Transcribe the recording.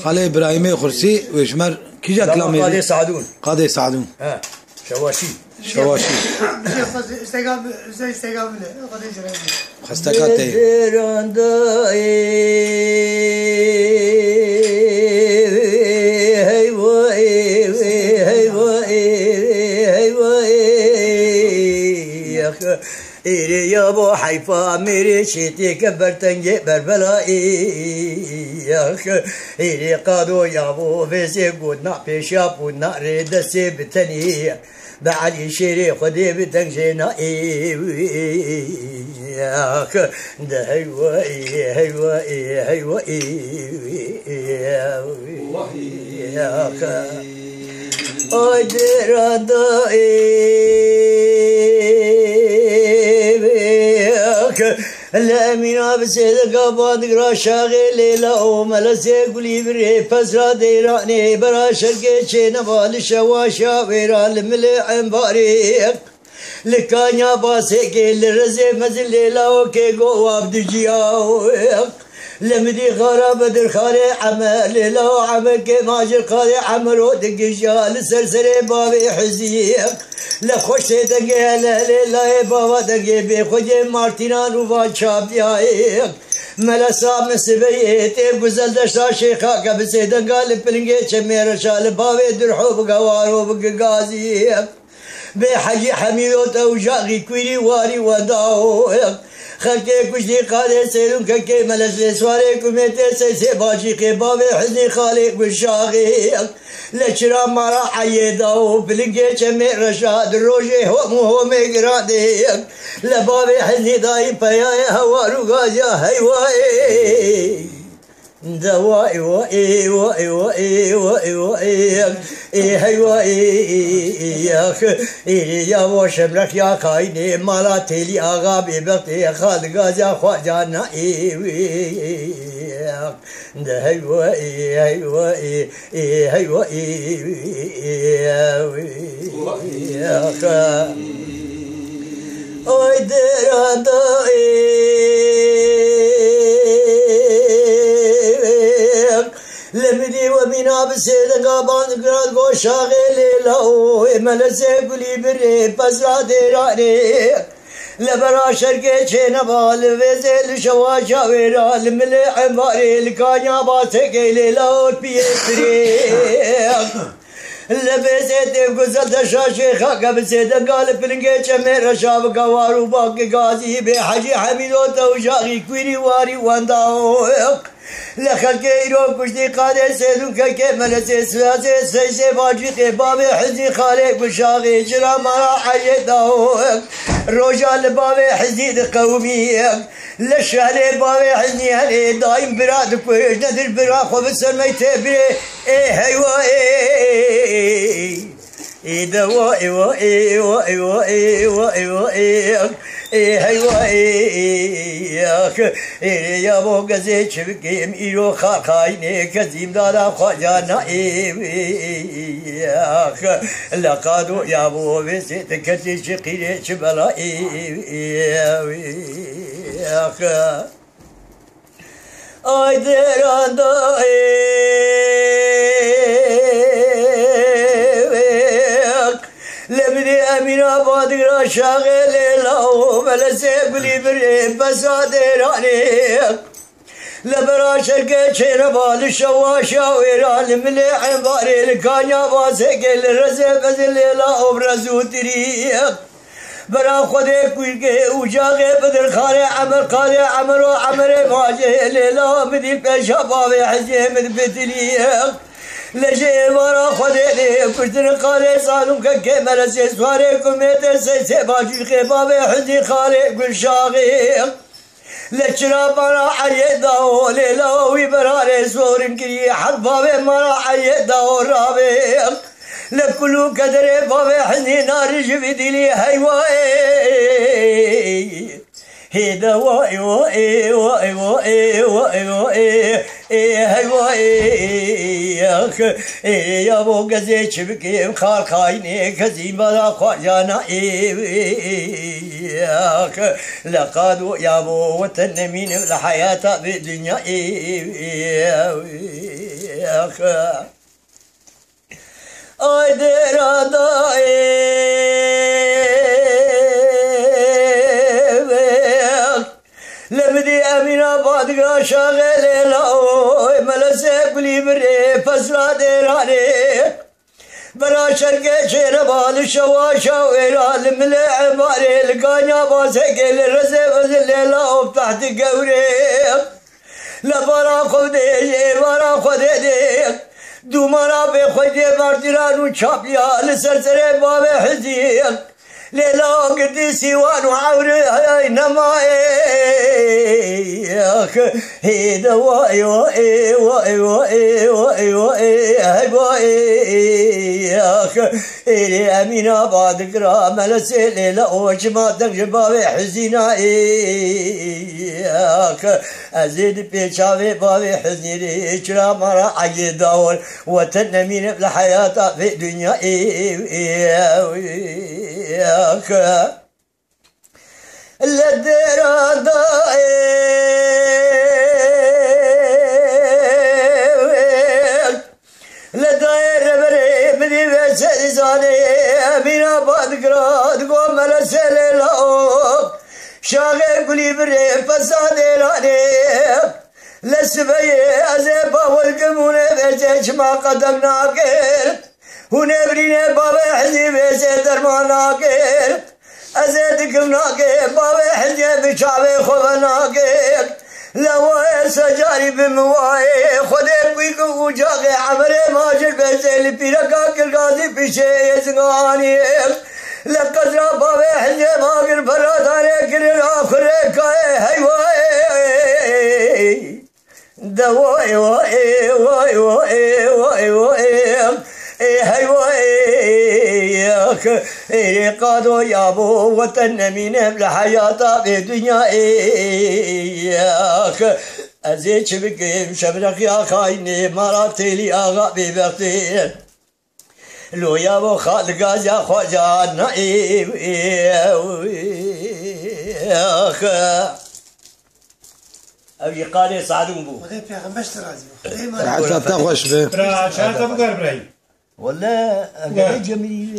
خالي إبراهيمي خرسي ويشمر كي جا كلامي قاضي سعدون قاضي سعدون شواشي استقام قاضي جرابي خستكاتي يا ابو حيفا ميري شيتي كبرتنجي بربلائي يا اخي قادو يا ابو فيسي قلنا بيشا قلنا ريد سيبتني بعلي شيري خدي بتنجينا يا اخي ده هيوا يا اخي اجر الأمينة بسيدك أبادك راشاغي ليلة وملسي قولي بري فزرا ديراني برا شرقي شينا بالشواشا ويرا الملعن باريق لكانيا باسيكي لرزي مزل ليلة وكي قواب دجياويق لمدي غراب در خالي عمل ليلة وعمل كي ماجر خالي عمرو دقشا لسرسري بابي حزيق لخوش دنگه لا بابا دنگه بی خودی مارتینا روان چاب دیایق ملسا مسبیت گزل دشتا شیخا کب سیدنگال پلنگه چمیر شال باوی درحوب گوارو بگازیق بی حجی حمیدوت اوجاقی کویری واری وداویق خلقی کشتی قاده سیرون که ملس سواره کمیته سیسی باجی قباوی حزنی خالق بشاقیق لچرا مارا عیداو بلنگی چمی رشاد روژه همو مگرادیق لبابی حزنی دایی پیای هوارو گازیا هیوائی دوائي وائي وائي وائي وائي وائي هيوائي يا وشمرك يا خايني مالا تيلي آغا ببقتي خالد غازيا خواجانا ده هيوائي هيوائي هيوائي يا خا اوي درادائي لمدي ومنا بسيدن قابان قراد قوشاغي ليلو ملسي قولي بري بزرا ديراني لبرا شرقي چينا بال ويزي لشواشا ويرا لملي عماري لكانيا باسكي ليلو بيتري لبسيت بقزل دشاشي خاكا بسيدن قال فلنقي چمير رشاب قوارو باقي قازي بحجي حميدو توشاغي كويري واري وانداو لخلقي يروك كشتي قادة سيدون كاكي ملسي سلاسي سيسي باجي قبابي حزي خالق بشاغي جرا مرا حيداوك روجا لبابي حزي دقوميك لشهلي بابي حزني هلي دايم براد كويش ندر برا خوف السرميتي بري ايه هيوا ايه دوائي وائي وائي وائي وائي وائي يا ابو غزي شبكيم ايرو خايني كزيم دادا خواجانا لقادو يا ابو بسيت كتي شقيري شبلا اي دران لمدي أمين آباد را شاغل لاو ملسي قولي بري بسادراني لبرا شرقي چينا بال شواشا ويران ملي عمباري لكانيا باسكي لرزي بزل لاو برزو تريق برا خودي كويكي وجاغي بدر خالي عمر قالي عمرو عمري ماجي ليلا مدي بيشا بابي حزي مد بتليق لجي مرا خديني كشتن قالي صالون كاكي ملسي سواري كميتر سيسي باجي خبابي حزي خالي قل شاغيق لچرا مرا عيداو ليلاوي براري سورن كري حد بابي مرا عيداو رابيق لكلو كدري بابي حزي نار جبي دلي هيواي هيدا واي واي واي واي واي واي هيواي يا ابو غزي شبكي خال خايني كزيم بلا خواجانا لقد يا ابو وطن من الحياة بالدنيا آی درادای لبدي أمين آباد شاغل لاوي ملسه قلي بري فسرا ديراني برا شرقه شير بال شواشا ويرا الملع باري لقانيا باسقل رزي وزل لاو تحت قوري لبرا خودي برا خودي دومانا بخودي بردران وشابيا لسرسره باب حزين ليلا قديسي وانو عوري هاي نمائي هيدا واي واي واي واي واي واي هاي واي إلي أمين آباد كرام لسي ليلا وشما تقجبابي حزينائي أزيد بيشاوي بابي حزيني إجرا مرا عي داول وتنمين بالحياة في دنيائي للدرادائي لداير بري بدي بسد زاني أمين آباد قراد قوم لسل لاو شاغل قلي بري فسادي راني لسبي أزيبا والقموني بيجيش ما قدم ناكر ونبريني بابا حزي بيسي درمان ناكر أزيدكم ناكر بابا حزي بشعبي خوف ناكر لواي سجاري بمواي خدي بيكو وجاقي عمري ماجر بيسي لبيركا كالغازي بشي يزغاني لقدرا بابا حزي ماكر براداني كرر آخر كاي هاي دواي واي واي واي واي واي هاي واي قادو يابو وطن من الحياة بدنيا أزيد شبكي شبرك يا خايني مراتي لي أغا ببختي لو يابو خالق يا خواجا نائب أبي قاري صعدون بو خذي بيغمبر ترازي حتى تخش به شاطر بقرب راي والله جميل.